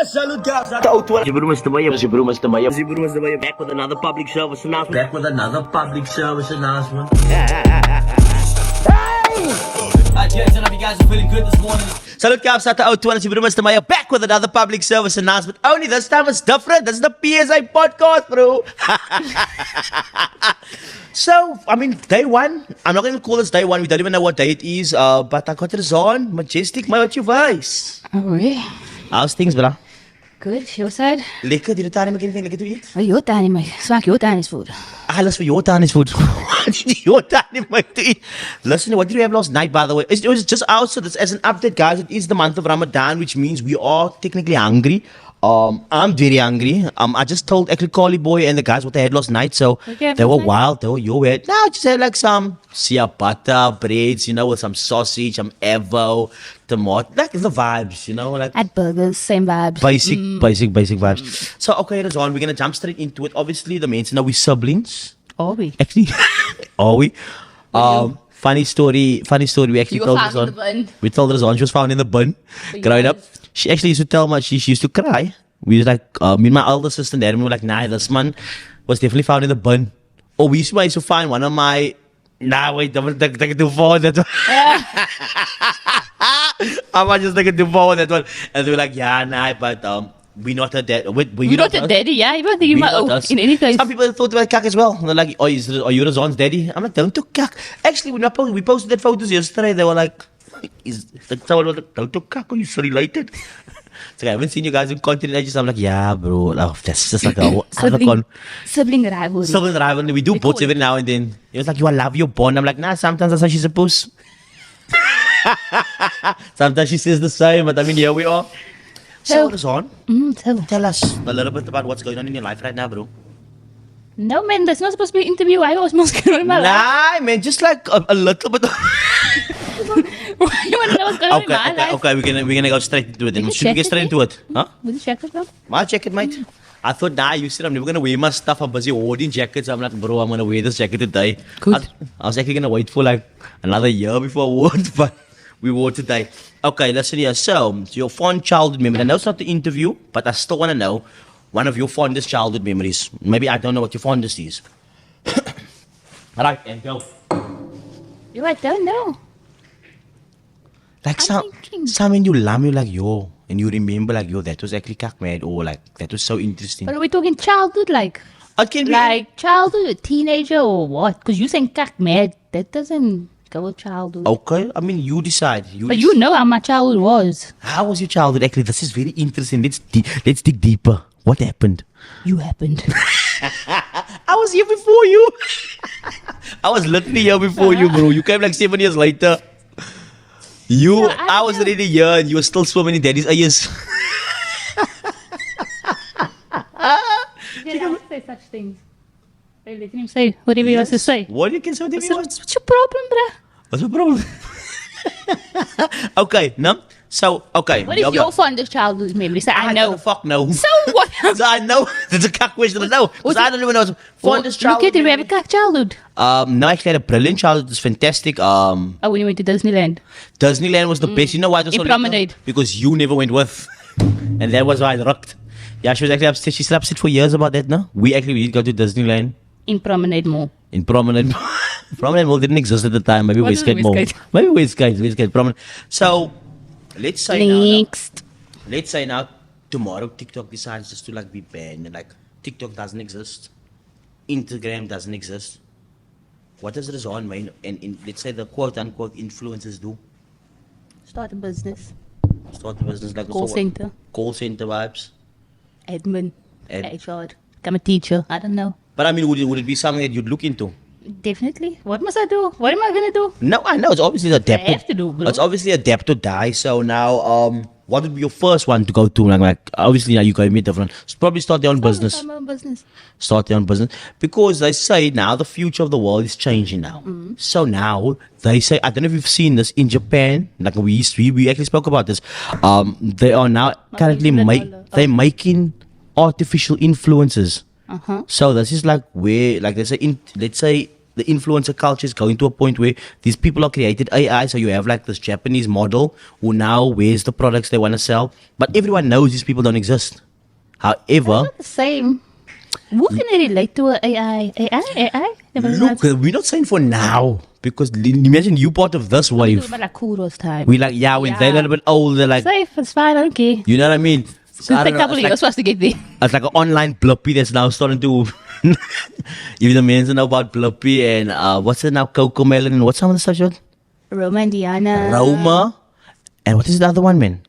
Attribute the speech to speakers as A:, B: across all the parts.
A: Salute guys. Back with another public service announcement. Gents, I hope you guys are feeling good this morning. Salute guys, at the O2 Mr. Maya back with another public service announcement. Only this time it's different. This is the PSA podcast, bro. So, I mean, day one. I'm not going to call this day one. We don't even know what day it is. But I got it on. Majestic, my what you guys?
B: Oh, really?
A: How's things, bro?
B: Good. Your side?
A: Lekker. Did you tell him anything lekker to eat?
B: Oh, your time, my swak, your time is food.
A: Alles for your Chinese food. Your Chinese food to eat. Listen, what did we have last night, by the way? It was just out, so this, as an update, guys, it is the month of Ramadan, which means we are technically hungry. I'm very hungry. I just told actually Carly Boy and the guys what they had last night, so they were wild. They were your weird. No, just had like some ciabatta breads, you know, with some sausage, some evo, tomato, like the vibes, you know, like
B: At burgers, same vibes.
A: basic vibes. So okay, Razan, we're gonna jump straight into it. Obviously, the mention, we siblings.
B: Are we?
A: Actually, are we? Funny story. We actually
B: You were
A: told
B: found in
A: Razan.
B: the bin.
A: We told Razan she was found in the bin. Growing up, she actually used to tell me she used to cry. We was like, me and my older sister and dad, we were like, nah, this man was definitely found in the bin. Or we used to find one of my. Nah, wait, don't take it too far. That one. I might just take it too far that one. And they were like, yeah, nah, but we not her dad.
B: You're not a daddy, yeah? You don't think you might in any case.
A: Some people thought about Kak as well. They're like, are you Razan's daddy? I'm like, don't do Kak. Actually, we posted that photos yesterday. They were like, someone was like, don't do Kak, are you so related? So I haven't seen you guys in content ages. I'm like, yeah, bro. Oh, that's just like a
B: Sibling rivalry.
A: sibling rivalry. We do bots every now and then. It was like, I love your bond. I'm like, nah, sometimes that's how she's supposed. Sometimes she says the same, but I mean, here we are. So, Razan, tell us a little bit about what's going on in your life right now, bro.
B: No, man, that's not supposed to be an interview. I was most going on in my life.
A: Nah, man, just like a little bit.
B: You want to know what's going on in my life?
A: Okay, we're gonna go straight into it. Then should we get straight into it? Huh?
B: With the jacket, bro?
A: My jacket, mate. I thought, nah, you said I'm never gonna wear my stuff. I'm busy hoarding jackets. I'm like, bro, I'm gonna wear this jacket today.
B: Good.
A: I was actually gonna wait for like another year before I wore it, but we wore it today. Okay, listen here. So, your fond childhood memory. I know it's not the interview, but I still wanna know one of your fondest childhood memories. Maybe I don't know what your fondest is. Alright, and go.
B: I don't know.
A: Like
B: I'm thinking.
A: something you love, you like, yo, and you remember like, yo, that was actually kak mad, or like, that was so interesting.
B: But are we talking childhood, like?
A: It can be
B: Like childhood, a teenager, or what? Because you saying cack mad, that doesn't go with childhood.
A: okay. I mean, you decide.
B: But you know how my childhood was.
A: How was your childhood? Actually, this is very interesting. Let's dig deeper. What happened?
B: You happened.
A: I was here before you. I was literally here before you, bro. You came like 7 years later.
B: No,
A: I was already here, and you were still swimming in daddy's ears.
B: You don't say such things. Hey, let him say whatever he wants to say.
A: What you can say? Whatever you want.
B: What's your problem, bruh?
A: What's the problem? Okay, no. So, okay.
B: What is your fondest childhood memory? Say, I know.
A: The fuck no.
B: So what?
A: So I know. There's a cock question. I know. Because I don't even know. What's fondest
B: Look
A: childhood.
B: at it, we have a cock childhood.
A: No, I actually had a brilliant childhood. It was fantastic.
B: Oh, when you went to Disneyland.
A: Disneyland was the best. You know why it was so
B: In
A: little?
B: Promenade.
A: Because you never went with. And that was why I rocked. Yeah, she was actually upset. She's upset for years about that, no? We did go to Disneyland.
B: In Promenade Mall.
A: In Promenade. Promenade Mall didn't exist at the time. Maybe
B: What is
A: Westgate Mall.
B: Westgate?
A: Maybe Westgate. Promenade. So, let's say
B: Next.
A: let's say now, tomorrow TikTok decides just to like be banned. And like, TikTok doesn't exist. Instagram doesn't exist. What does Razan mean? And let's say the quote-unquote influencers do?
B: Start a business.
A: Start a business like
B: Call center.
A: Call center vibes.
B: Admin. HR. Become a teacher. I don't know.
A: But I mean, would it be something that you'd look into?
B: Definitely. What must I do? What am I going to do?
A: No, I know. It's obviously adapt.
B: I have to do, bro.
A: It's obviously adapt or die. So now, what would be your first one to go to? Like obviously now you got to be different. So probably start your own business.
B: Start my own business.
A: Start your own business. Because they say now the future of the world is changing now. So now they say, I don't know if you've seen this in Japan, like we actually spoke about this. They are now currently they're making artificial influencers. So this is like where, like let's say the influencer culture is going to a point where these people are created AI. So you have like this Japanese model who now wears the products they want to sell, but everyone knows these people don't exist. However,
B: Not the same. Who can I relate to a AI? AI? Never
A: look,
B: mind.
A: we're not saying for now because imagine you part of this
B: Do
A: wave.
B: about like Kudos time.
A: We like, yeah, when they're a little bit older, like,
B: Safe, it's fine, I don't care.
A: you know what I mean?
B: It's
A: So I
B: take
A: don't
B: a couple
A: know,
B: of years for us to get there.
A: it's like an online Blippy that's now starting to. Even the men know about Blippy and what's it now? Coco Melon and what's some of the stuff?
B: Roma and Diana.
A: Roma. And what is the other one, man?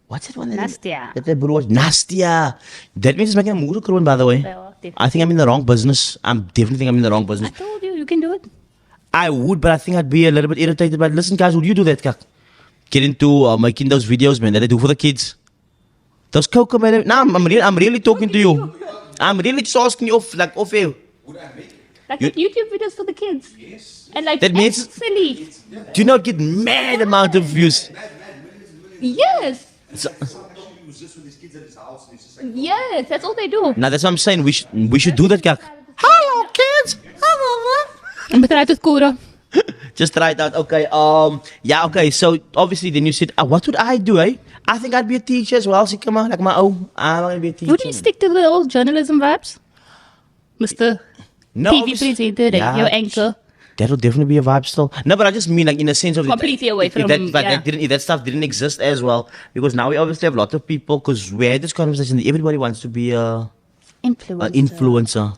A: What's that one?
B: Nastia.
A: That bro was Nastia. That means it's making a moeder kroon, by the way.
B: Well,
A: I think I'm in the wrong business. I'm definitely think I'm in the wrong
B: I
A: business.
B: told you, you can do it.
A: I would, but I think I'd be a little bit irritated. But listen, guys, would you do that, kak? Get into making those videos, man, that I do for the kids. Those Coco Melon. No, I'm really talking to you. I'm really just asking you off air.
B: Like
A: You-
B: YouTube videos for the kids. Yes. And like,
A: That means-
B: it's silly.
A: Do you not get mad amount of views?
B: Yes.
A: So,
B: Yes, that's all they do.
A: now that's what I'm saying. We should do that, kak. Hello, kids.
B: And but with Kura.
A: Just try it out. Okay. Yeah. Okay. So obviously, then you said, what would I do? I think I'd be a teacher as well. See, come on, like my own. I'm gonna be a teacher.
B: Would you stick to the old journalism vibes? Mr.
A: No,
B: TV
A: obviously-
B: presenter,
A: Yeah.
B: your anchor.
A: That'll definitely be a vibe still. No, but I just mean like in a sense of
B: Completely away
A: if
B: from-
A: that, but
B: yeah.
A: if that stuff didn't exist as well, because now we obviously have a lot of people. Because we had this conversation, that everybody wants to be a
B: Influencer.
A: influencer.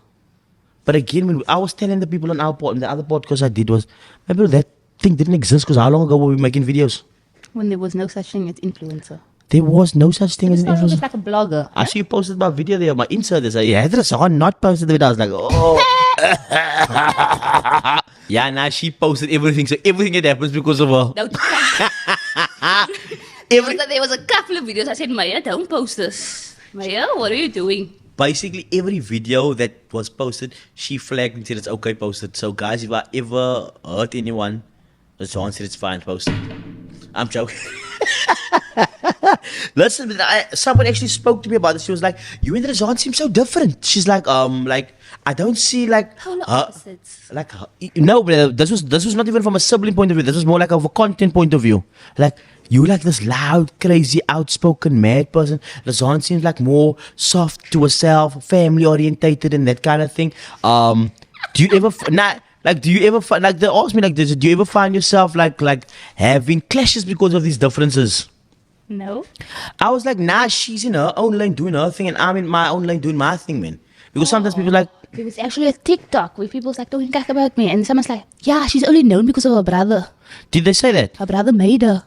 A: But again, when I was telling the people on our pod, the other podcast I did was, maybe that thing didn't exist because how long ago were we making videos?
B: When there was no such thing as influencer.
A: There was no such thing as
B: It's
A: an
B: not always
A: influencer.
B: like a blogger.
A: I see you posted my video there, my insert. There's yeah, that's I not posted the video. I was like, oh. Yeah, now she posted everything. So everything that happens because of her.
B: No,
A: Every,
B: there was a couple of videos I said, Maya, don't post this. Maya, what are you doing?
A: basically every video that was posted, she flagged and said it's okay posted. So guys, if I ever hurt anyone, John said it's fine posted. I'm joking. Listen, someone actually spoke to me about this. She was like, "You and Razan seem so different." She's like, I don't see like
B: Polar opposites.
A: like no, but this was not even from a sibling point of view. This was more like of a content point of view. Like you like this loud, crazy, outspoken, mad person. Razan seems like more soft to herself, family orientated, and that kind of thing. Do you ever do you ever like they asked me like this? Do you ever find yourself like having clashes because of these differences?
B: No.
A: I was like, nah, she's in her own lane doing her thing, and I'm in my own lane doing my thing, man. Because sometimes people like,
B: There was actually a TikTok where people's like talking cack about me, and someone's like, "Yeah, she's only known because of her brother.
A: did they say that?
B: Her brother made her."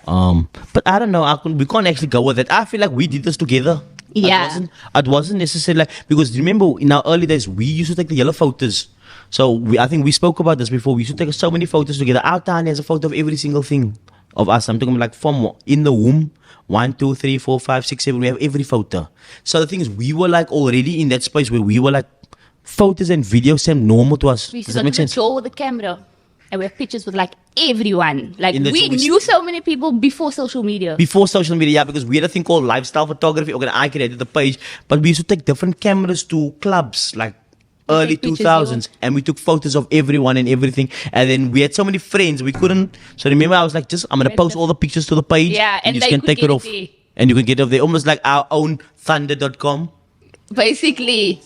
A: But I don't know. We can't actually go with it. I feel like we did this together.
B: Yeah.
A: It wasn't necessarily like, because remember in our early days we used to take the yellow photos. So I think we spoke about this before. We used to take so many photos together. Our Tanya has a photo of every single thing of us. I'm talking like from in the womb. 1, 2, 3, 4, 5, 6, 7. We have every photo. So the thing is, we were like already in that space where we were like, photos and videos seem normal to us.
B: We used
A: Does
B: to
A: that
B: go
A: make
B: to the
A: sense?
B: show with the camera, and we have pictures with like everyone. Like
A: In the
B: we
A: show, we
B: knew so many people before social media.
A: Before social media, yeah, because we had a thing called lifestyle photography. Okay, I created the page, but we used to take different cameras to clubs, like early
B: take pictures,
A: 2000s, and we took photos of everyone and everything. And then we had so many friends, we couldn't. So remember, I was like, I'm gonna post all the pictures to the page,
B: Yeah, and
A: you
B: they
A: just can
B: could
A: take
B: get
A: it
B: it
A: off,
B: there.
A: and you can get it off there, almost like our own thunder.com.
B: Basically,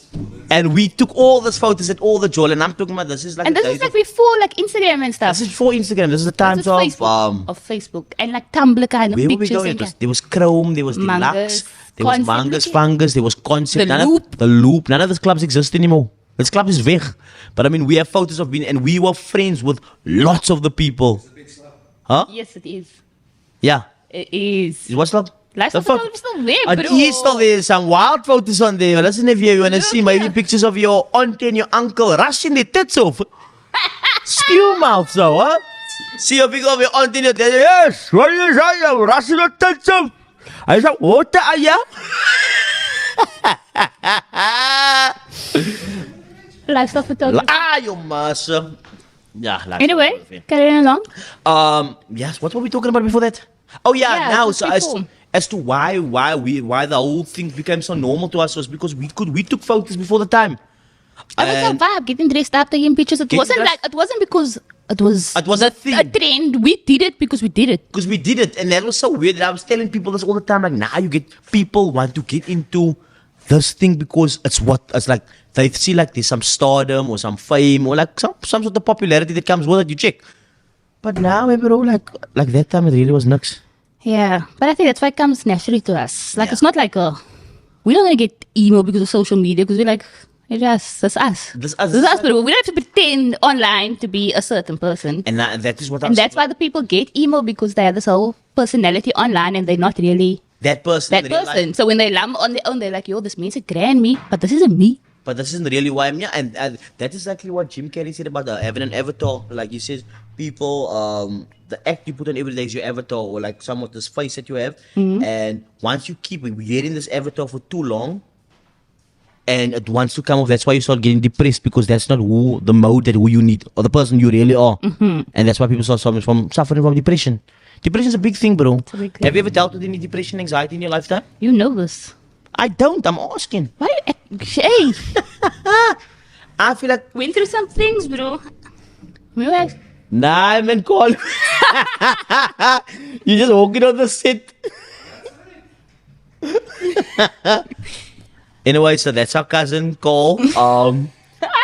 A: And we took all these photos at all the jewel, and I'm talking about this is like
B: and
A: the
B: this
A: days
B: is like
A: of-
B: before like Instagram and stuff.
A: this is for Instagram. This is the
B: This
A: times
B: is
A: of
B: Facebook and like Tumblr kind of
A: where were we
B: pictures.
A: going?
B: And
A: There was Chrome, there was
B: Mangas,
A: Deluxe, there was
B: Concept,
A: Mangas,
B: look at-
A: Fungus, there was Concept.
B: The
A: None
B: Loop.
A: Of, the Loop. None of these clubs exist anymore. This club is weg. But I mean, we have photos of being, and we were friends with lots of the people. Huh?
B: Yes, it is.
A: Yeah.
B: It is.
A: What's up?
B: Lifestyle
A: The pho-
B: photography is still there,
A: It
B: bro.
A: is still there. Some wild photos on there. Listen, if you want to
B: Look
A: see maybe
B: here.
A: pictures of your auntie and your uncle rushing their tits off. Skew mouth, so, huh? See a picture of your auntie and your dad. Yes, what are you saying? Rushing your tits off. I said, what are you?
B: Lifestyle photography.
A: You must. Yeah. Like
B: Anyway, carrying along.
A: Yes. What were we talking about before that? Oh yeah.
B: Yeah,
A: now,
B: just
A: so
B: before.
A: as to why the whole thing became so normal to us was because we took photos before the time.
B: It was a
A: And
B: vibe, getting dressed up, taking pictures. It wasn't
A: dressed-
B: like, it wasn't because it was
A: a thing.
B: a trend. We did it because we did it.
A: Because we did it, and that was so weird. That I was telling people this all the time. Like now, you get people want to get into this thing because it's like they see like there's some stardom or some fame or like some sort of popularity that comes with it. You check, but now, bro, like that time it really was nuts.
B: Yeah, but I think that's why it comes naturally to us. Like
A: Yeah.
B: it's not like we're not gonna get emo because of social media because we're like, it's just that's us.
A: This us.
B: That's us, but we don't have to pretend online to be a certain person.
A: And that is what I'm
B: And that's why the people get emo because they have this whole personality online and they're not really
A: that person.
B: that
A: in real
B: person.
A: life.
B: So when they lamb on their own, they're like, yo, this means a grand me, but this isn't me.
A: But this isn't really why I'm here. And that is exactly what Jim Carrey said about having an avatar. Like he says, people, the act you put on every day is your avatar or like somewhat this face that you have. And once you keep wearing this avatar for too long, and it wants to come off, that's why you start getting depressed because that's not the mode that who you need or the person you really are. And that's why people start suffering from depression. Depression is a big thing, bro.
B: a big thing.
A: Have you ever dealt with any depression, anxiety in your lifetime?
B: You know this.
A: I don't. I'm asking.
B: Why hey,
A: I feel like
B: went through some things, bro. Remember?
A: nah, man, call. You just walking on the set. Anyway, so that's our cousin Cole.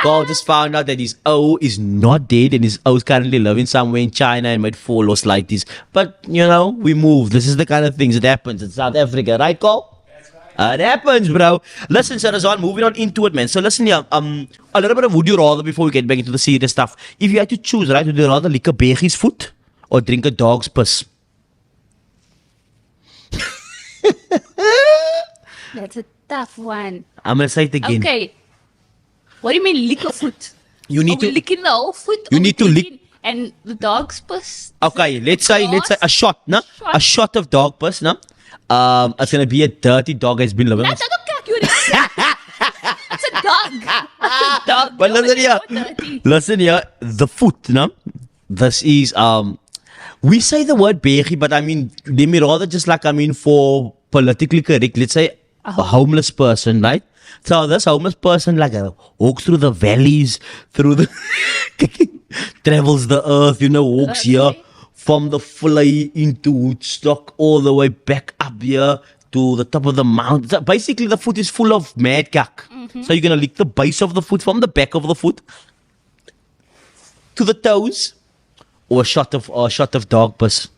A: Cole just found out that his O is not dead and his O is currently living somewhere in China and might fall or like this. But you know, we move. This is the kind of things that happens in South Africa, right, Cole? It happens, bro. Listen, Sarazan, moving on into it, man. So listen here, a little bit of would you rather before we get back into the serious stuff. If you had to choose, right, would you rather lick a bear's foot or drink a dog's piss?
B: That's a tough one.
A: I'm gonna say it again.
B: Okay. What do you mean lick a foot?
A: You need
B: Are we
A: to.
B: licking the whole foot?
A: You
B: Are we
A: need to lick-
B: drinking And the dog's piss?
A: Okay, let's say a shot, no?
B: Shot.
A: A shot of dog piss, no? It's gonna be a dirty dog that's been living.
B: That's not a cat, It's a dog. It's a dog.
A: But listen
B: Nobody
A: here,
B: knows dirty.
A: listen here. The foot, no? This is we say the word beardy, but I mean, let me rather just like for politically correct. Let's say a homeless person, right? So this homeless person like walks through the valleys, through the travels the earth, walks here
B: Okay.
A: from the Vlei into Woodstock all the way back up here to the top of the mountain. So basically, the foot is full of mad cack. So you're gonna lick the base of the foot from the back of the foot to the toes, or a shot of dog piss.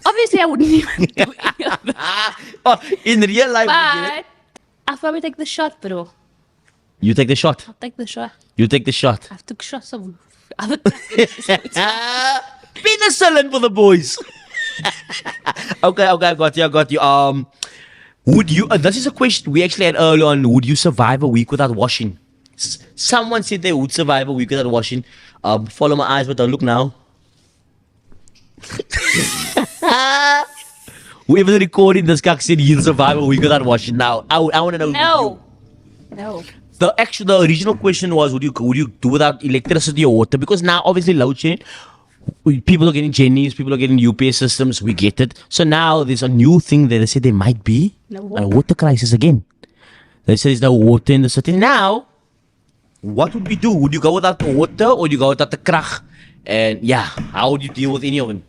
B: Obviously, I wouldn't even do any of that.
A: In real life, you get it?
B: But I'll probably take the shot, bro.
A: You take the shot.
B: I'll take the shot.
A: You take the shot.
B: I've took shots of other things.
A: Penicillin for the boys. Okay, I got you. Would you? This is a question we actually had earlier on. Would you survive a week without washing? Someone said they would survive a week without washing. Follow my eyes, but don't look now. Whoever's recording this guy said he'll survive a week without washing. Now, I want to know.
B: No. No.
A: The original question was, would you do without electricity or water? Because now, obviously, load shedding, people are getting Jennies, people are getting UPS systems. We get it. So now there's a new thing that they say there might be
B: No
A: a water crisis again. They say there's no water in the city now. What would we do? Would you go without the water or would you go without the krach? And yeah, how would you deal with any of them?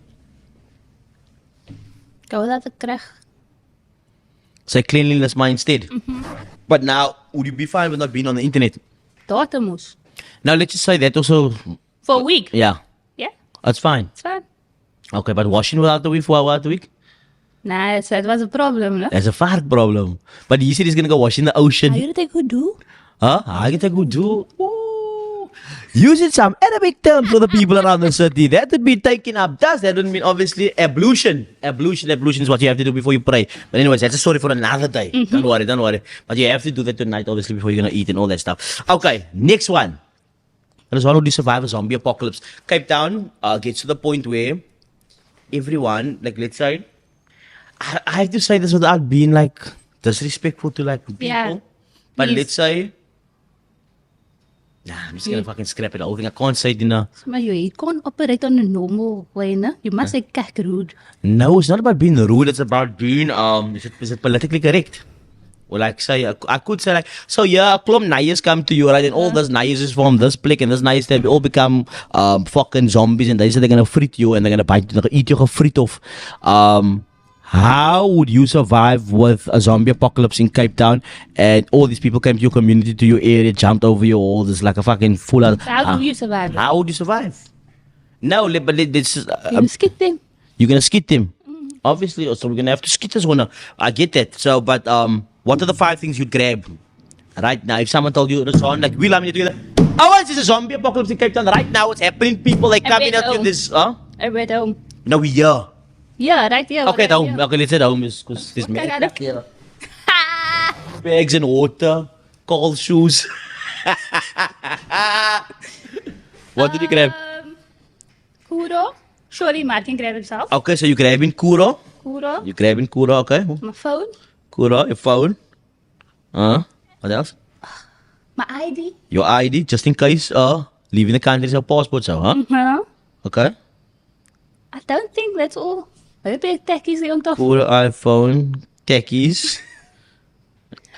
B: Go without the krach.
A: Say cleanliness mind instead. But now, would you be fine with not being on the internet?
B: Daughter moes.
A: Now let's just say that also,
B: For a week.
A: yeah,
B: Yeah.
A: that's fine.
B: It's fine.
A: Okay, but washing without the week for without the week?
B: Nah, that was a problem, no?
A: That's a far problem. But he said he's gonna go wash in the ocean.
B: Are you take who do?
A: Huh? I can take good do. Using some Arabic terms for the people around the city. That would be taking up dust. That would mean obviously ablution. Ablution is what you have to do before you pray. But anyways, that's a story for another day. Don't worry. But you have to do that tonight, obviously, before you're gonna eat and all that stuff. Okay, next one. That is one who survive a zombie apocalypse. Cape Town gets to the point where everyone, like let's say, I have to say this without being like disrespectful to like people.
B: Yeah.
A: But
B: Please.
A: let's say, nah, I'm just gonna fucking scrap it. The whole thing I can't say it in a.
B: Maar you can't operate on a normal way, no? You must say kak rude.
A: No, it's not about being rude. It's about being is it politically correct? Or like say, I could say like, so yeah, a klomp naiers come to you, right? And all those naiers is from this plek and this naiers, they all become fucking zombies and they say they're gonna frit you and they're gonna bite you, they're gonna eat your frit off. How would you survive with a zombie apocalypse in Cape Town and all these people came to your community, to your area, jumped over your walls, it's like a fucking full out.
B: How do you survive?
A: How would you survive? No, but this is.
B: You skip them.
A: You're gonna skit them. Obviously, so we're gonna have to skit as well. I get that. So, but what are the 5 things you'd grab right now? If someone told you it's on, like we love me together. Oh, it's a zombie apocalypse in Cape Town right now. It's happening. People like coming out to this.
B: I'm at home.
A: No, we here.
B: Yeah, right here.
A: Okay,
B: right
A: at home.
B: here.
A: Okay, let's at home because there's
B: Okay,
A: back here. Bags and water, cold shoes. What did you grab?
B: Kuro. Surely Mark can grab himself.
A: Okay, so you're grabbing Kuro.
B: Kuro.
A: You're grabbing Kuro, okay.
B: My phone.
A: Kuro, your phone. What else?
B: My ID.
A: Your ID, just in case leaving the country is your passport, so, huh?
B: Huh?
A: Okay.
B: I don't think that's all. Maybe techies the on top.
A: Kuro, iPhone, techies.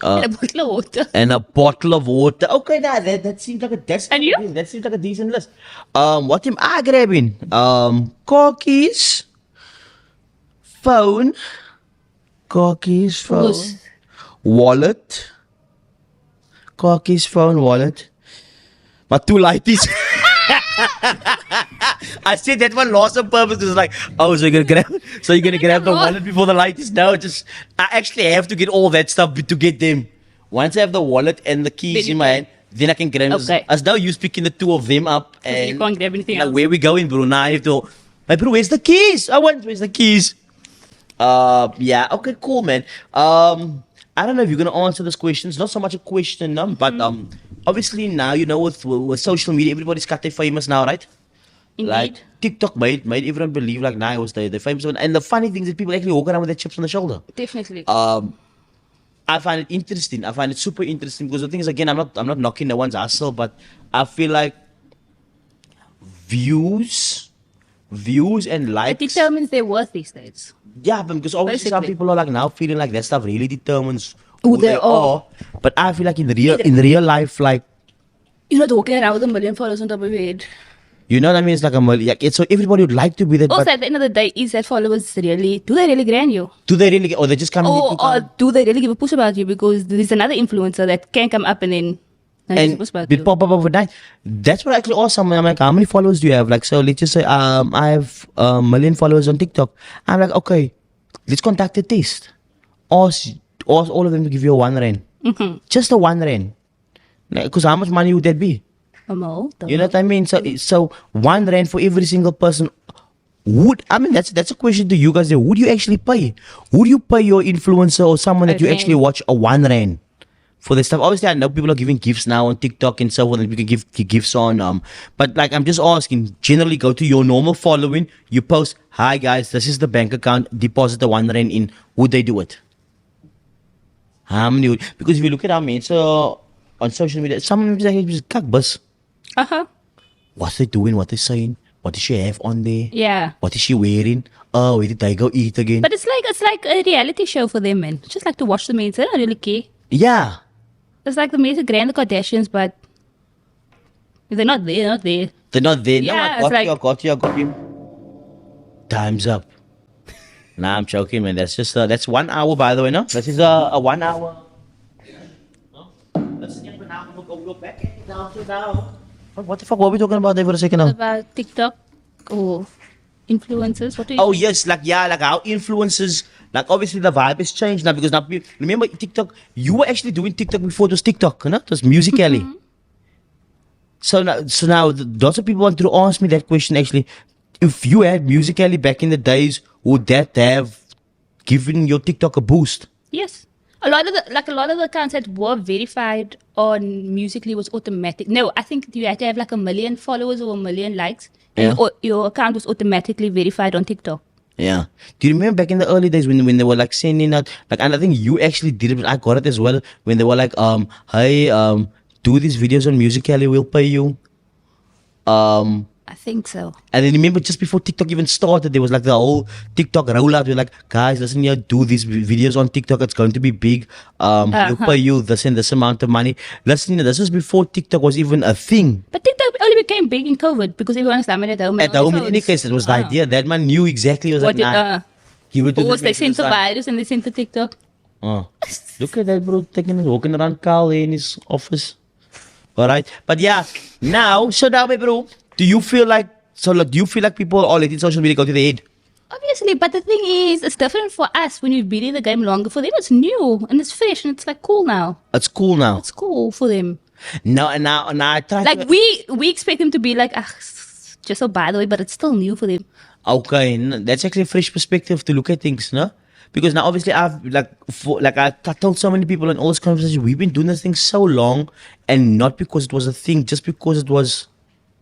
B: And a bottle of water.
A: And a bottle of water. Okay, that seems like
B: And you?
A: that seems like a decent list. What am I grabbing? Car keys, phone,
B: Yes.
A: wallet, car keys, phone, wallet. My 2 lighties. I said that one lost on purpose. It was like, oh, so you're gonna grab the wallet before the lighties? No, I actually have to get all that stuff to get them. Once I have the wallet and the keys in my hand, then I can grab them.
B: Okay.
A: As now you picking the 2 of them up and
B: You can't grab anything
A: like,
B: else.
A: where we going, bro? Now I have to. Hey, bro, where's the keys? Where's the keys? Yeah. Okay, cool, man. I don't know if you're gonna answer this question. It's not so much a question, but obviously now with social media, everybody's got their famous now, right?
B: Indeed.
A: Like TikTok made everyone believe like now was the famous one. And the funny thing is that people actually walk around with their chips on the shoulder.
B: Definitely.
A: I find it interesting. I find it super interesting because the thing is, again, I'm not knocking no one's hustle, but I feel like views and
B: It
A: likes.
B: determines their worth these days.
A: Yeah, but because obviously some
B: Basically.
A: people are like now feeling like that stuff really determines
B: Who
A: who
B: they
A: they
B: are.
A: are. But I feel like in real life, like,
B: You're not walking around with 1 million followers on top of your head.
A: you know what I mean? It's like a like, so everybody would like to be that.
B: Also,
A: But
B: at the end of the day, is that followers really, do they really grand you?
A: do they really? Or they just come
B: Or do they really give a push about you? Because there's another influencer that can come up and then give a
A: and
B: push about
A: it
B: you.
A: pop up overnight. That's what I actually asked someone. I'm like, how many followers do you have? Like, so let's just say I have 1 million followers on TikTok. I'm like, okay, let's conduct a test. Ask all of them to give you a 1 rand. Just a 1 rand. Because how much money would that be? You know what I mean? So 1 rand for every single person. That's a question to you guys there. Would you actually pay? Would you pay your influencer or someone that you
B: rand.
A: actually watch a 1 rand for this stuff? Obviously, I know people are giving gifts now on TikTok and so on, and we can give gifts on. But like, I'm just asking. Generally, go to your normal following. You post, "Hi guys, this is the bank account. Deposit the 1 rand in." Would they do it? How many? Because if you look at our mates on social media, some of them just bus. What's they doing? What they saying? What does she have on there?
B: Yeah.
A: What is she wearing? Oh, where did they go eat again?
B: But it's like a reality show for them, man. It's just like to watch the mates. They don't really care.
A: Yeah.
B: It's like the mates are grand the Kardashians, but if they're not there, they're not there.
A: They're not there. No,
B: Yeah,
A: I
B: it's
A: got you. Time's up. Nah, I'm joking, man. That's just that's 1 hour, by the way. No, this is a 1 hour. No? Let's skip an hour. We'll go back down to now. What the fuck were we talking about there for a second now?
B: About TikTok or influencers. What do you
A: Oh
B: think?
A: yes, like how influences, like obviously the vibe has changed now because now remember TikTok, you were actually doing TikTok before it was TikTok, you know? It was Musical.ly. So now lots of people want to ask me that question actually. If you had Musical.ly back in the days, would that have given your TikTok a boost?
B: Yes. A lot of the accounts that were verified on Musical.ly was automatic. No, I think you had to have like 1 million followers or 1 million likes, and your account was automatically verified on TikTok.
A: Yeah. Do you remember back in the early days when they were like sending out, like, and I think you actually did it, but I got it as well, when they were like, hey, do these videos on Musical.ly, we'll pay you.
B: I I think so.
A: And then remember, just before TikTok even started, there was like the whole TikTok rollout. We're like, guys, listen here, do these videos on TikTok. It's going to be big. We'll pay you this and this amount of money. Listen, this was before TikTok was even a thing.
B: But TikTok only became big in COVID because everyone was at home.
A: At home, in any case, it was the idea. That man knew exactly. It was
B: What
A: like, nah. He would do
B: was
A: this,
B: they sent the virus and they sent the TikTok?
A: Look at that, bro. Walking around Carl in his office. All right. But yeah, now, so now, bro, do you feel like people are letting social media go to the head?
B: Obviously, but the thing is, it's different for us when we've been in the game longer. For them, it's new and it's fresh and it's like cool now.
A: It's cool now.
B: It's cool for them.
A: No, and now I try
B: like we expect them to be like, just so by the way, but it's still new for them.
A: Okay, that's actually a fresh perspective to look at things, no? Because now obviously I've I told so many people in all this conversation, we've been doing this thing so long, and not because it was a thing, just because it was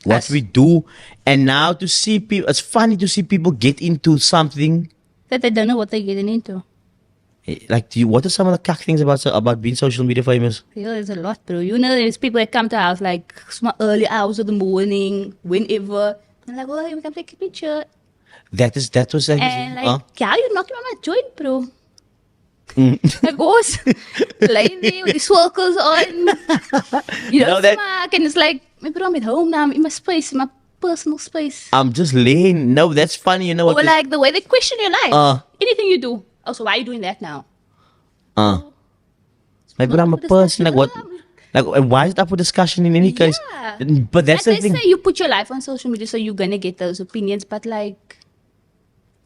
A: what we do. And now to see people, it's funny to see people get into something
B: that they don't know what they're getting into.
A: Like, what are some of the cuck things about being social media famous?
B: Yeah, there's a lot, bro. You know, there's people that come to our house like early hours of the morning, whenever. And like, oh, we can take a picture.
A: That was like,
B: and like, yeah, you're knocking on my joint, bro. Like, boss, laying there with the swirkles on. You know, smack, and it's like, bro, I'm at home now. I'm in my space, in my personal space.
A: I'm just laying. No, that's funny. You know what?
B: Or like the way they question your life. Anything you do. Oh, so why are you doing that now?
A: Like, but I'm a person. Like, what? Like, why is it up for discussion in any case? But that's the thing.
B: They say you put your life on social media, so you're gonna get those opinions. But like,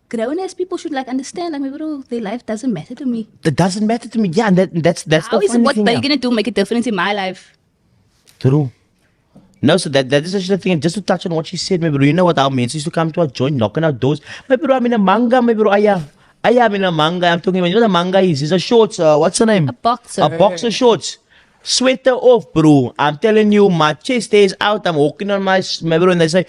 B: grown-ass people should like understand. Like, bro, their life doesn't matter to me.
A: It doesn't matter to me. Yeah, and that's the funny thing.
B: What they're gonna do make a difference in my life?
A: True. No, so that is actually the thing. And just to touch on what she said, my bro, you know what our mates used to come to our joint, knocking our doors. My bro, I'm in a manga, my bro. I'm in a manga. I'm talking about, you know what a manga is? It's a shorts. What's the name?
B: A boxer.
A: A boxer shorts. Sweater off, bro. I'm telling you, my chest is out. I'm walking on my bro, and they say,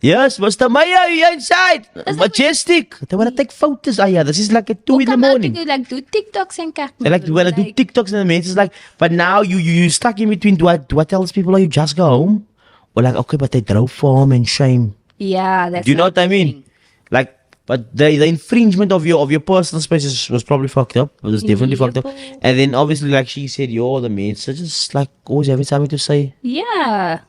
A: yes, Mr. Maya, you're inside. Majestic. They want to take photos. This is like at 2 in the morning.
B: They like do TikToks and kak.
A: They like want to do TikToks and the mates is like, but now you stuck in between. Do I tell these people, you just go home? Or like, okay, but they drove for home and shame.
B: Yeah, that's.
A: Do you know what I mean? Like, but the infringement of your personal space was probably fucked up. It was definitely fucked up. And then obviously, like she said, the mates are just like always having something to say.
B: Yeah.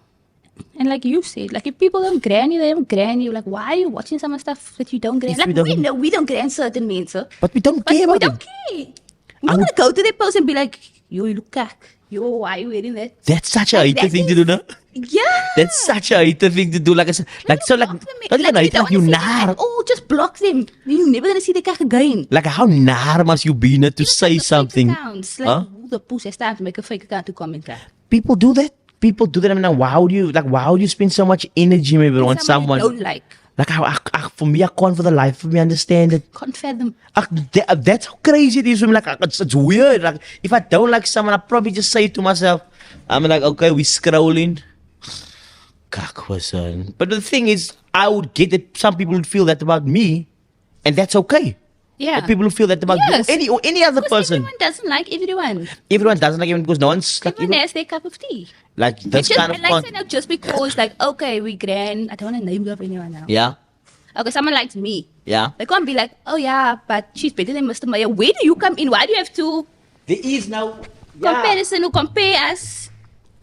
B: And like you said, like if people don't granny, they don't granny. Like, why are you watching some stuff that you don't granny? Like, we know we don't granny certain men, sir.
A: But we don't care about it.
B: We don't care. We're not going to go to that person and be like, yo, you look cack. Yo, why are you wearing that?
A: That's such a hater thing to do, no?
B: Yeah.
A: That's such a hater thing to do. Like I said, not even hater, like you nar.
B: Oh, just block them. You're never going to see the cack again.
A: Like, how nar must you be not to say something?
B: Accounts. Like, who the puss has time to make a fake account to comment that?
A: People do that. People do that. I mean, why would you spend so much energy maybe on someone?
B: You don't like.
A: Like, for me, I can't for the life of me understand it.
B: Can't fathom.
A: That's how crazy it is for me. Like, it's weird. Like, if I don't like someone, I probably just say to myself, I'm like, okay, we scrolling. But the thing is, I would get that some people would feel that about me, and that's okay.
B: Yeah.
A: But people who feel that about you or any other person.
B: Everyone doesn't like everyone.
A: Everyone doesn't like everyone because no one's like.
B: Everyone has their cup of tea.
A: Like that's kind of
B: like now, just because like okay, we grand. I don't want to name drop anyone now.
A: Yeah.
B: Okay, someone likes me.
A: Yeah.
B: They can't be like, oh yeah, but she's better than Mr. Maya. Where do you come in? Why do you have to?
A: There is now
B: comparison who compare us.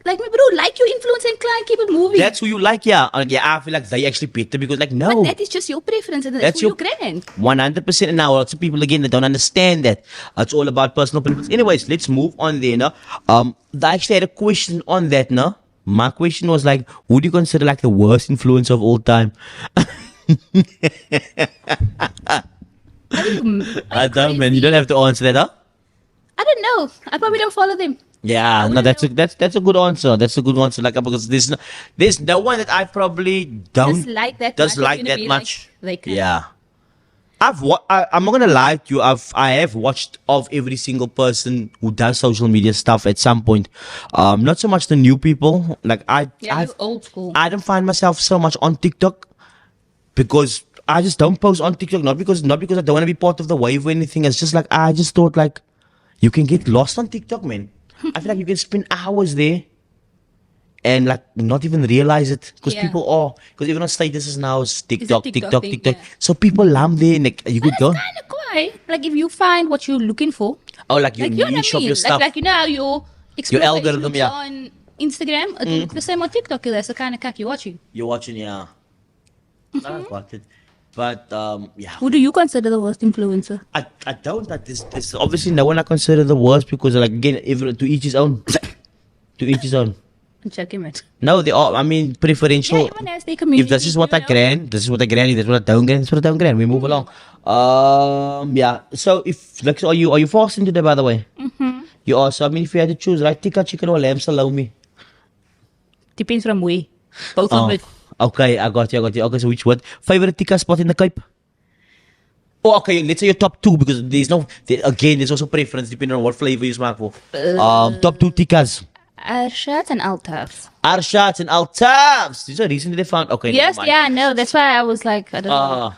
B: Like, my bro, like your influence and client, keep it moving.
A: That's who you like, yeah. I feel like they actually better because, like, no.
B: But that is just your preference and that's who you grand.
A: 100%. And now lots of people, again, that don't understand that. It's all about personal preference. Anyways, let's move on there, no? I actually had a question on that, no? My question was, like, who do you consider, like, the worst influence of all time?
B: I
A: don't, man. You don't have to answer that, huh?
B: I don't know. I probably don't follow them.
A: Yeah, no, that's a good answer. That's a good answer. Like, because there's no one that I probably don't
B: dislike that
A: much.
B: Like,
A: yeah, I'm not gonna lie to you. I have watched of every single person who does social media stuff at some point. Not so much the new people. Like
B: you're old school.
A: I don't find myself so much on TikTok because I just don't post on TikTok. Not because I don't want to be part of the wave or anything. It's just like I just thought like you can get lost on TikTok, man. I feel like you can spend hours there and like not even realize it because
B: Yeah.
A: people are, because even on statuses now is TikTok,
B: TikTok
A: TikTok,
B: thing,
A: TikTok.
B: yeah.
A: So people lump there, and like, you could go.
B: Kind of quiet. Like if you find what you're looking for,
A: Oh, like your
B: like you know what I
A: niche of
B: mean.
A: your stuff.
B: Like you know how your explore page
A: algorithm,
B: looks
A: yeah.
B: on Instagram, it will look the same on TikTok. That's the kind of cack you're watching.
A: You're watching, yeah. I got it. But yeah.
B: Who do you consider the worst influencer?
A: I don't. Like this obviously no one I consider the worst because like again, to each his own. To each his own.
B: Check him out.
A: No, they are. I mean, preferential.
B: Yeah, everyone has their community.
A: If this is what I
B: you know?
A: grant, this is what I grant. If this is what I don't grant, this is what I don't grant. We move along. Yeah. So if like, so are you fasting today? By the way, you are. So I mean, if you had to choose, right, tikka, chicken, or lamb salami.
B: Depends from where. Both
A: Oh,
B: of it.
A: okay, I got you. Okay, so which one? Favorite tikka spot in the Cape? Oh, okay. Let's say your top two because there's also preference depending on what flavor you smack for. Top two tikkas.
B: Arshad and Altaf.
A: Arshad and Altafs. These are recently they found. Okay.
B: Yes,
A: never mind.
B: yeah, no, that's why I was like, I don't know.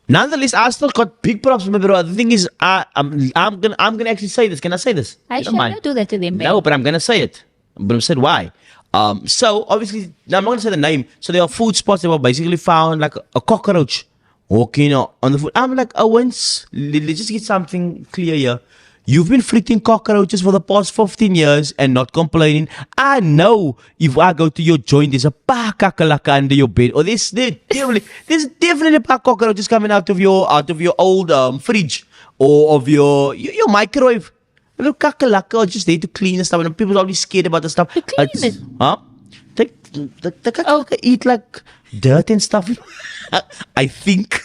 A: Nonetheless, I still got big props from my bro. The thing is, I'm gonna actually say this. Can I say this?
B: I
A: You don't
B: shall
A: mind?
B: not do that to them.
A: No, but I'm gonna say it. But I said why. So obviously, now I'm not gonna say the name. So there are food spots that were basically found like a cockroach walking on the food. I'm like, Owens, let's just get something clear here. You've been flicking cockroaches for the past 15 years and not complaining. I know if I go to your joint, there's a paar kakalaka under your bed, or there's definitely a paar cockroaches coming out of your old fridge or of your microwave. A little kakalaka are just there to clean and stuff, and people are always scared about the stuff.
B: To clean it?
A: Huh? The kakalaka eat like dirt and stuff. I think,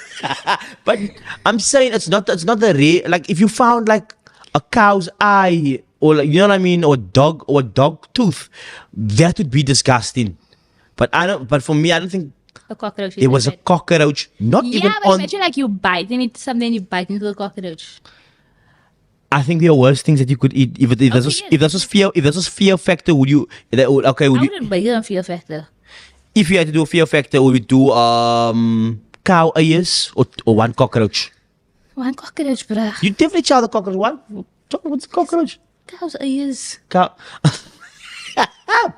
A: but I'm saying it's not the rare. Like if you found like a cow's eye, or like, you know what I mean, or a dog tooth, that would be disgusting. But for me, I don't think
B: A cockroach.
A: it was a cockroach. Not
B: Yeah,
A: even
B: but
A: on.
B: imagine like you bite into something and you bite into the cockroach.
A: I think there are worse things that you could eat. If this was fear factor, would you?
B: I
A: Would you?
B: wouldn't bite it on fear factor.
A: If you had to do a fear factor, would you do cow ears or one cockroach?
B: One cockroach, bruh.
A: You definitely chow the cockroach. What's the cockroach?
B: Cow's ears.
A: Cow.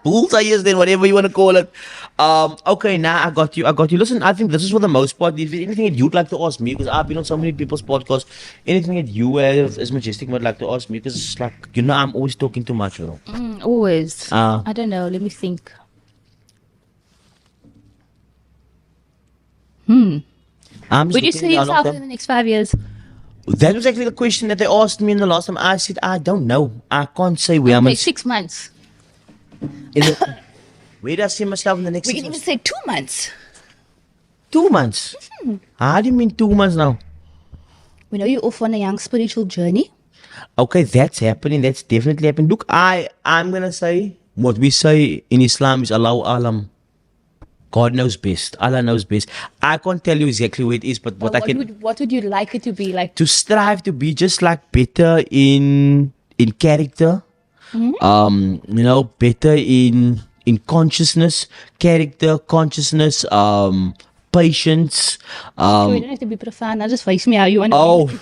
A: Bull's ears, then whatever you want to call it. Okay, now I got you. Listen, I think this is for the most part. If there's anything that you'd like to ask me, because I've been on so many people's podcasts, anything that you as Majestic would like to ask me, because it's like, I'm always talking too much,
B: Always.
A: Uh.
B: I don't know. Let me think.
A: I'm just
B: Would you
A: looking
B: see
A: down
B: yourself
A: at
B: in
A: them.
B: the next 5 years?
A: That was actually the question that they asked me in the last time. I said, I don't know. I can't say where I'm
B: Okay,
A: in.
B: 6 months.
A: Where do I see myself in the next
B: We
A: 6
B: can even
A: months?
B: say 2 months.
A: 2 months. How do you mean 2 months now?
B: We know you're off on a young spiritual journey.
A: Okay, that's happening. That's definitely happening. Look, I'm gonna say what we say in Islam is Allahu Alam. God knows best. Allah knows best. I can't tell you exactly where it is, but what I can
B: What would you like it to be like?
A: to strive to be just like better in character. Better in consciousness, character, consciousness, patience.
B: You don't have to be profound. Now just face me how you want to
A: Oh,
B: be.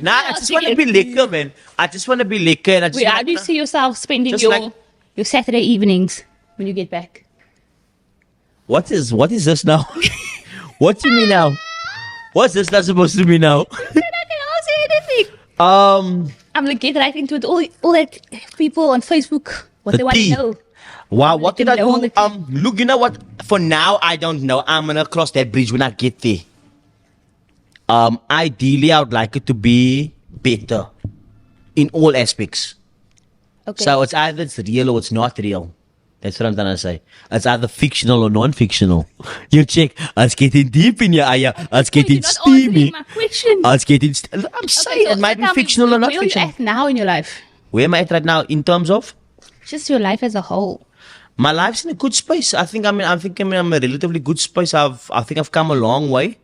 A: nah, I just want to be liquor, man. I just want to be liquor, and I just
B: Wait, how do you see yourself spending
A: Just
B: your
A: like-
B: your Saturday evenings when you get back?
A: What is this now? What do you mean now? What's this not supposed to be now?
B: I cannot say anything. I'm like get right into it. All that people on Facebook, what
A: The
B: they want
A: tea.
B: to know.
A: Wow, what did I
B: Let them know
A: do?
B: the
A: Look, you know what? For now, I don't know. I'm gonna cross that bridge when I get there. Ideally, I would like it to be better in all aspects.
B: Okay.
A: So it's either it's real or it's not real. That's what I'm trying to say. It's either fictional or non-fictional. You check. It's getting deep in your eye. It's getting
B: You're not
A: steamy.
B: answering my question.
A: It's getting. I'm saying it might be fictional or not
B: Where are you
A: fictional.
B: at now in your life?
A: Where am I at right now in terms of?
B: Just your life as a whole.
A: My life's in a good space. I think I'm in a relatively good space. I think I've come a long way.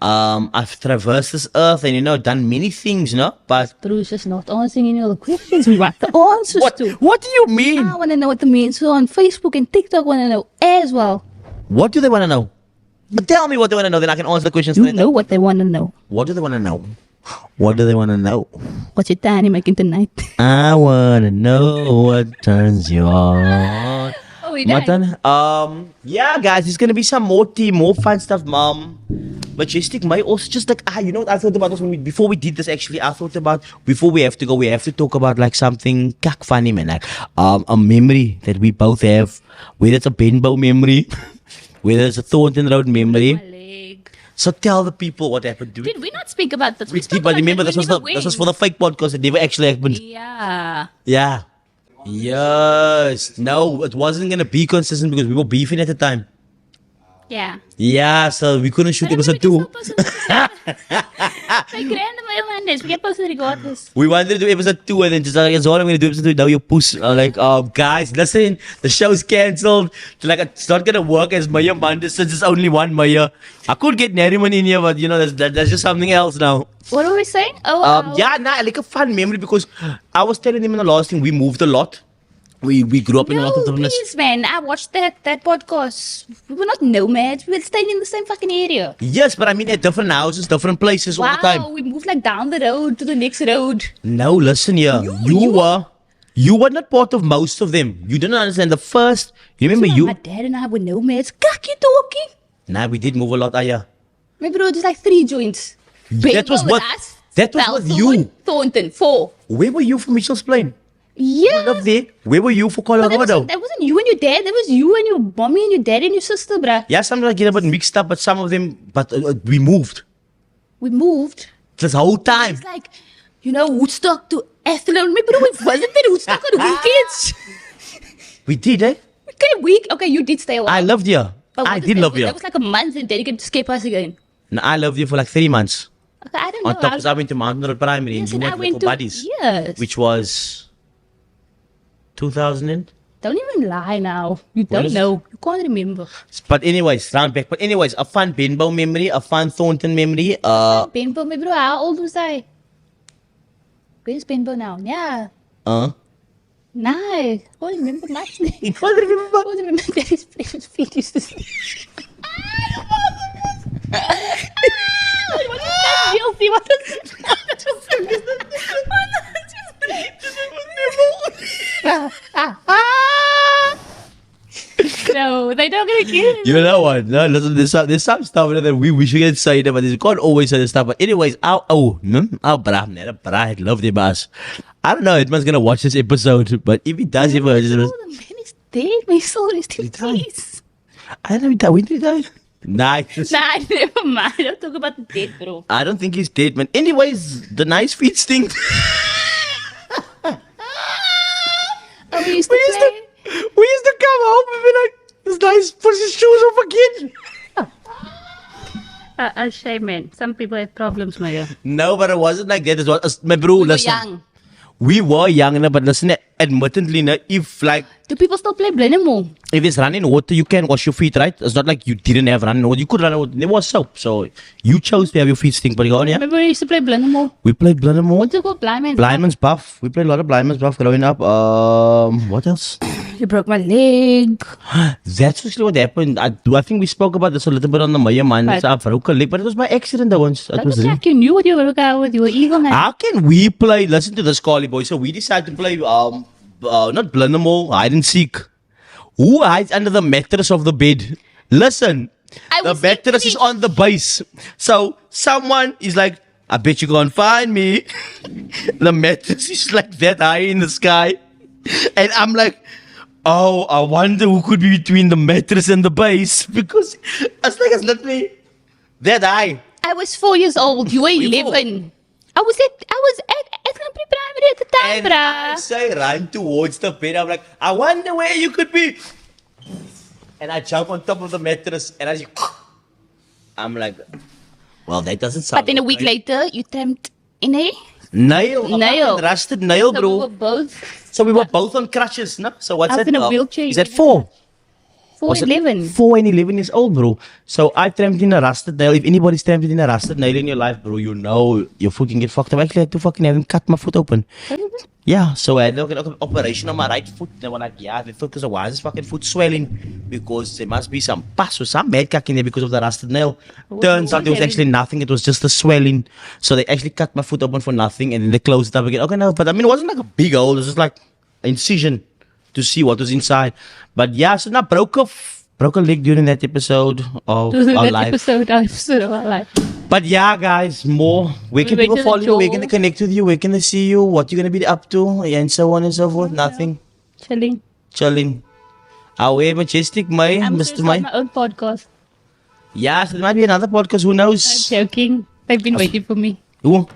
A: I've traversed this earth and done many things, but
B: Bruce is not answering any of the questions we want the answers to.
A: what do you mean?
B: I want to know what the means. So on Facebook and TikTok want to know as well.
A: What do they want to know? Tell me what they want to know, then I can answer the questions.
B: You
A: later.
B: know what they want to know.
A: What do they want to know? What do they want to know?
B: What's your time making tonight?
A: I want to know what turns you on.
B: we
A: What
B: done.
A: then? Yeah, guys, there's gonna be some more tea, more fun stuff. Majestic may also just like you know what I thought about this before we did this. Actually, I thought about before we have to go, we have to talk about like something kak funny, man. Like a memory that we both have, whether it's a Benbow memory, whether it's a Thornton Road memory.
B: My leg.
A: So tell the people what happened.
B: Did we not speak about this?
A: We
B: spoke
A: did, but
B: about
A: remember
B: that
A: this
B: when
A: was
B: we
A: this was
B: were
A: for the fake podcast. It never actually happened.
B: Yeah.
A: Yeah. Yes. No, it wasn't gonna be consistent because we were beefing at the time.
B: Yeah.
A: Yeah, so we couldn't shoot
B: But I
A: episode
B: mean, we
A: 2.
B: can still post it. Like random Mondays. We can post it regardless.
A: We wanted to do episode 2 and then just like, that's all I'm gonna do episode 2. Now you push. Guys, listen, the show's cancelled. Like, it's not gonna work as Maya Monday since it's only one Maya. I could get Nariman in here, but you know, that's just something else now.
B: What were we saying?
A: Yeah, like a fun memory because I was telling him in the last thing, we moved a lot. We grew up in a lot
B: No,
A: of different.
B: please, man. I watched that podcast. We were not nomads. We were staying in the same fucking area.
A: Yes, but I mean at different houses, different places all the time.
B: Wow, we moved like down the road to the next road.
A: No, listen here. You were not part of most of them. You didn't understand the first. You remember
B: My dad and I were nomads. Kaki talking.
A: Nah, we did move a lot, Aya.
B: My bro, just like 3 joints.
A: That was
B: Bengal
A: what-
B: with us.
A: that was with you.
B: Belthorn, Thornton, 4.
A: Where were you for Mitchell's Plain?
B: Yeah.
A: Up there. Where were you for
B: But that
A: Colorado?
B: wasn't you and your dad. That was you and your mommy and your dad and your sister, bruh.
A: Yeah, some like get a bit mixed up, but some of them. But we moved
B: We moved.
A: this whole time.
B: It's like, Woodstock to Athlone. My bro, we visited Woodstock on weekends.
A: We did, eh?
B: Okay, you did stay a while.
A: I loved you.
B: But
A: I
B: what is
A: did
B: that?
A: love you.
B: That was like a month and then you could escape us again.
A: No, I loved you for like 3 months.
B: Okay, I don't
A: On
B: know.
A: top, because I went to Mountain Road Primary
B: Yes,
A: and
B: and
A: you
B: I
A: went
B: went
A: with
B: to
A: buddies,
B: yes.
A: which was 2000.
B: Don't even lie now. You
A: What
B: don't
A: is-
B: know. You can't remember.
A: But anyways, round back. But anyways, a fun Benbow memory, a fun Thornton memory.
B: Benbow, my bro, how old was I? Where's Benbow now? Yeah. Nice. I can't remember nothing.
A: You can't remember?
B: I can't remember Daddy's previous feet used to say. What is that? Guilty. What is No, they don't get it.
A: You know what? No, listen, there's some stuff that we wish we can say that, but you can't always say this stuff. But anyways, I love the boss. I don't know, Edmund's gonna watch this episode, but if he does,
B: Oh, the man is dead. My soul is in
A: He died.
B: peace.
A: I don't know, when did he die? Nice.
B: Nah, never mind. Don't talk about the dead, bro.
A: I don't think he's dead, man. Anyways, the nice feet stink.
B: Oh, we used to play.
A: We used to come home and be like, this guy's put his shoes off again.
B: Shame, man. Some people have problems, Maya.
A: No, but it wasn't like that. It was, my bro,
B: We were
A: listen.
B: young.
A: We were young, but listen, admittedly, if like,
B: Do people still play Blenheim?
A: if it's running water, you can wash your feet, right? It's not like you didn't have running water. You could run water. There was soap. So you chose to have your feet stink, but you go on, yeah?
B: Remember we used to play Blenheim?
A: We played Blood and More.
B: What's it called? Blind Man?
A: Blindman's Buff. We played a lot of Blindman's Buff growing up. What else?
B: You broke my leg.
A: That's actually what happened. I think we spoke about this a little bit on the Maya Mind.
B: Right.
A: I broke a leg, but it was by accident that once. It
B: That
A: was
B: was like you knew what you were going to go with. You were evil, man.
A: How can we play? Listen to this, Carly boy. So we decided to play, not Blundermore, hide and seek. Who hides under the mattress of the bed? Listen,
B: I
A: the
B: was
A: mattress is
B: thinking-
A: on the base. So someone is like, I bet you can't find me. The mattress is like that high in the sky. And I'm like, oh, I wonder who could be between the mattress and the base. Because it's literally that high.
B: I was 4 years old. You were
A: you
B: 11. I was at primary at the time,
A: And I
B: bruh.
A: say run towards the bed. I'm like, I wonder where you could be. And I jump on top of the mattress and I'm like, well, that doesn't sound
B: But then a week
A: right.
B: later, you tramped in a
A: Nail. A
B: Nail.
A: fucking rusted nail,
B: So
A: bro.
B: we were both
A: So we were both on crutches, no? So what's
B: I was
A: that?
B: in a wheelchair.
A: Is that 4?
B: 4
A: Was
B: and
A: it
B: 11.
A: 4 and 11 years old, bro. So I tramped in a rusted nail. If anybody's tramped in a rusted nail in your life, bro, you know your foot can get fucked up. Actually, I had to fucking have him cut my foot open. Yeah, so I had like an operation on my right foot. They were like, yeah, they thought, why is this fucking foot swelling? Because there must be some pus or some mad cack in there because of the rusted nail. Turns out there was actually nothing. It was just the swelling. So they actually cut my foot open for nothing and then they closed it up again. Okay, no, but I mean, it wasn't like a big hole. It was just like an incision to see what was inside. But yeah, so now broke a leg during that episode of our life.
B: Episode of our life.
A: But yeah, guys, more. Where can
B: We
A: people
B: went to
A: follow
B: the
A: you? Where
B: Joe.
A: can they connect with you? Where can they see you? What you're gonna be up to? And so on and so forth. Nothing.
B: Chilling.
A: Away, Majestic, May,
B: I'm
A: Mr.
B: going
A: May.
B: to start my own podcast.
A: Yeah, so there might be another podcast. Who
B: I'm
A: knows?
B: joking. They've been waiting for me.
A: Ooh.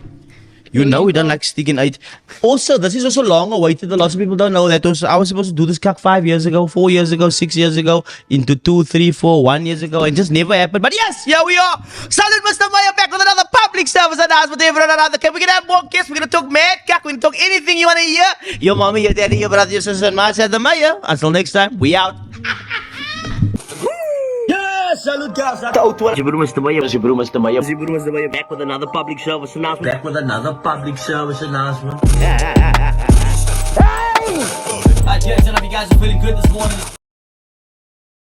A: You know, we don't like sticking out. Also, this is also long awaited. A lot of people don't know that. Also, I was supposed to do this 5 years ago, 4 years ago, 6 years ago, into 2, 3, 4, 1 years ago. It just never happened. But yes, here we are. Salute Mr. Maya back with another public service announcement. Can we have more guests? We're going to talk mad cock. We can talk anything you want to hear. Your mommy, your daddy, your brother, your sister, and myself, the Maya. Until next time, we out. Salute guys, dat oud one. Je broer Mr. Maya, back with another public service announcement. I guess, and if you guys are feeling good this morning.